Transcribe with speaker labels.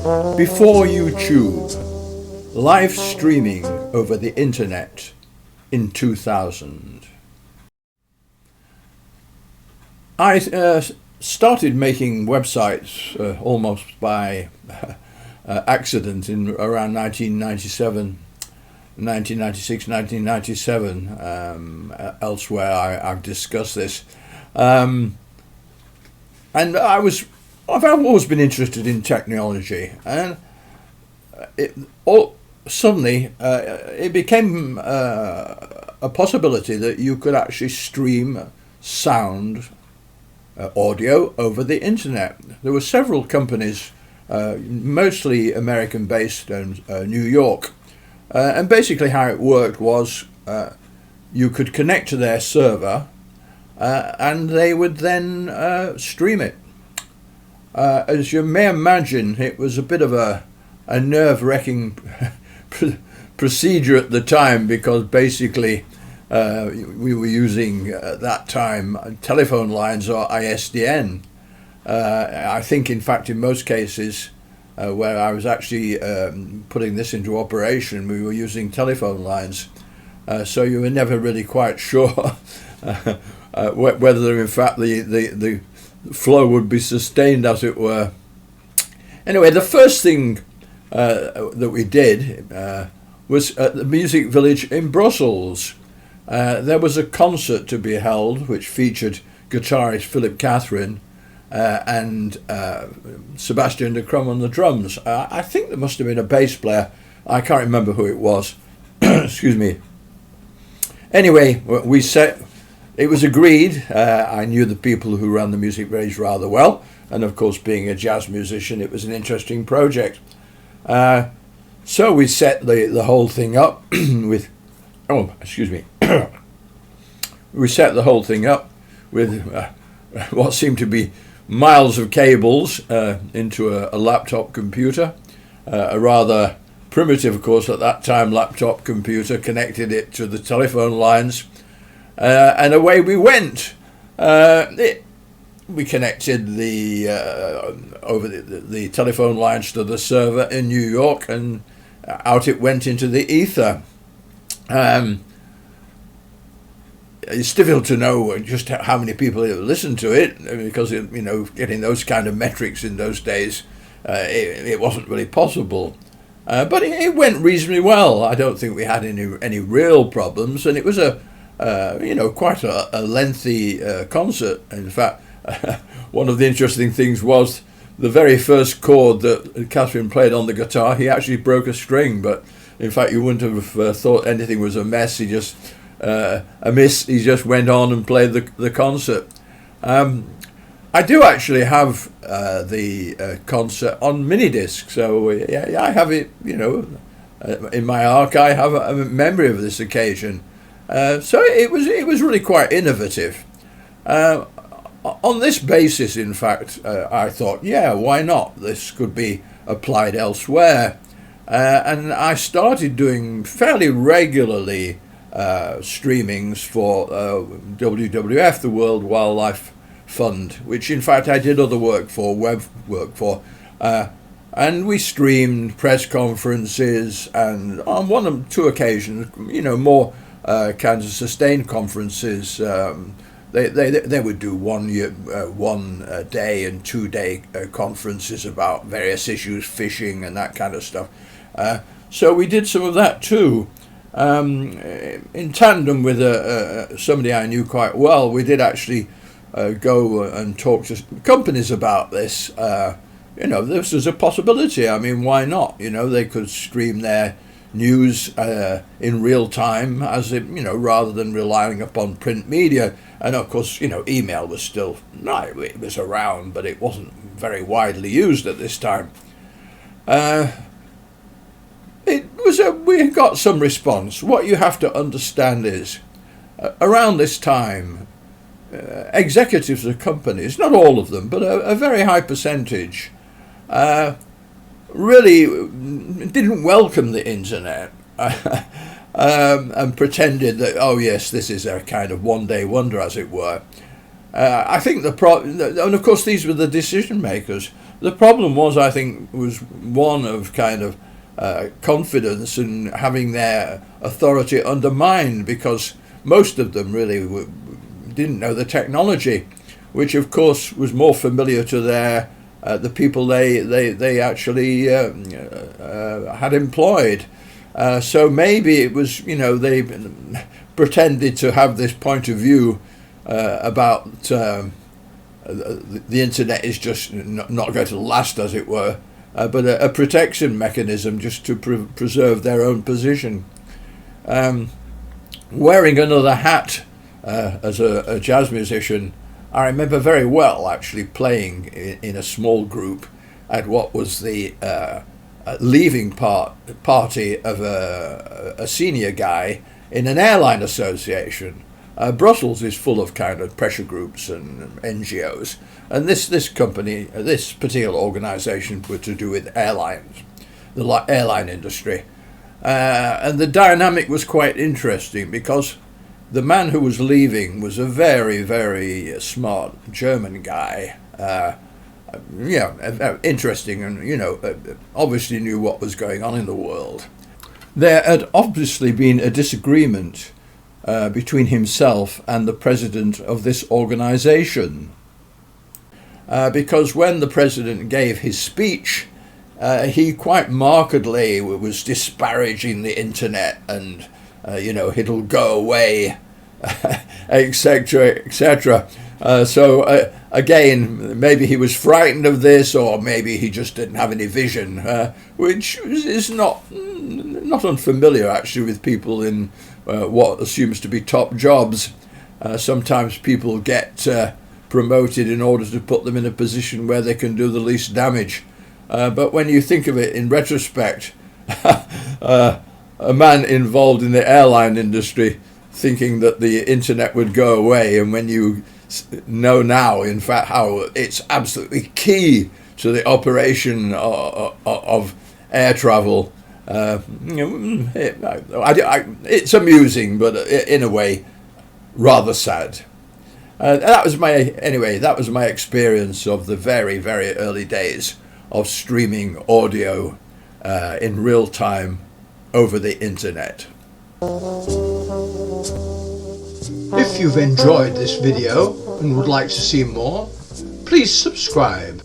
Speaker 1: Before YouTube, live streaming over the internet in 2000. I started making websites almost by accident in around 1997, 1996, 1997. Elsewhere I've discussed this. And I've always been interested in technology, and suddenly it became a possibility that you could actually stream sound, audio over the internet. There were several companies, mostly American-based and New York, and basically how it worked was you could connect to their server, and they would then stream it. As you may imagine, it was a bit of a nerve-wracking procedure at the time, because basically we were using at that time telephone lines or ISDN. I think, in fact, in most cases where I was actually putting this into operation, we were using telephone lines. So you were never really quite sure whether, in fact, the flow would be sustained, as it were. Anyway, the first thing that we did was at the Music Village in Brussels. There was a concert to be held which featured guitarist Philip Catherine and Sebsatiaan De Krom on the drums. I think there must have been a bass player. I can't remember who it was. Excuse me. Anyway, it was agreed. I knew the people who ran the Music Village rather well, and of course, being a jazz musician, it was an interesting project. So we set the whole thing up with, we set the whole thing up with what seemed to be miles of cables into a laptop computer, a rather primitive, of course, at that time, laptop computer, connected it to the telephone lines, and away we went. We connected over the telephone lines to the server in New York, and out it went into the ether. It's difficult to know just how many people listened to it, because getting those kind of metrics in those days, it wasn't really possible. But it went reasonably well. I don't think we had any real problems, and it was quite a lengthy concert. In fact, one of the interesting things was the very first chord that Catherine played on the guitar, he actually broke a string, but in fact you wouldn't have thought anything was amiss. He just went on and played the concert. I do actually have the concert on MiniDisc, so I have it, in my archive. I have a memory of this occasion. So it was really quite innovative. On this basis, in fact, I thought, why not? This could be applied elsewhere. And I started doing fairly regularly streamings for WWF, the World Wildlife Fund, which in fact I did other web work for. And we streamed press conferences, and on one or two occasions, more kinds of sustained conferences. They would do one day and 2 day conferences about various issues, fishing and that kind of stuff. So we did some of that too. In tandem with somebody I knew quite well, we did actually go and talk to companies about this. This was a possibility. I mean, why not? They could stream their news in real time, rather than relying upon print media. And of course, email was still, it was around, but it wasn't very widely used at this time. We got some response. What you have to understand is, around this time, executives of companies, not all of them, but a very high percentage, really didn't welcome the internet. And pretended that, oh yes, this is a kind of one-day wonder, as it were. I think and of course these were the decision makers. The problem was, I think, was one of kind of confidence and having their authority undermined, because most of them really didn't know the technology, which of course was more familiar to the people they actually had employed. So maybe it was, they pretended to have this point of view about the internet is just not going to last, as it were, but a protection mechanism just to preserve their own position. Wearing another hat as a jazz musician, I remember very well actually playing in a small group at what was the leaving party of a senior guy in an airline association. Brussels is full of kind of pressure groups and NGOs, and this company, this particular organisation, were to do with airlines, the airline industry, and the dynamic was quite interesting, because the man who was leaving was a very, very smart German guy. Interesting, and obviously knew what was going on in the world. There had obviously been a disagreement between himself and the president of this organisation, because when the president gave his speech, he quite markedly was disparaging the internet and it'll go away, etc., etc. So again, maybe he was frightened of this, or maybe he just didn't have any vision, which is not unfamiliar actually with people in what assumes to be top jobs. Sometimes people get promoted in order to put them in a position where they can do the least damage. But when you think of it in retrospect, a man involved in the airline industry thinking that the internet would go away, and when you know now, in fact, how it's absolutely key to the operation of air travel, it's amusing, but in a way, rather sad. That was my experience of the very, very early days of streaming audio in real time over the internet. If you've enjoyed this video and would like to see more, please subscribe.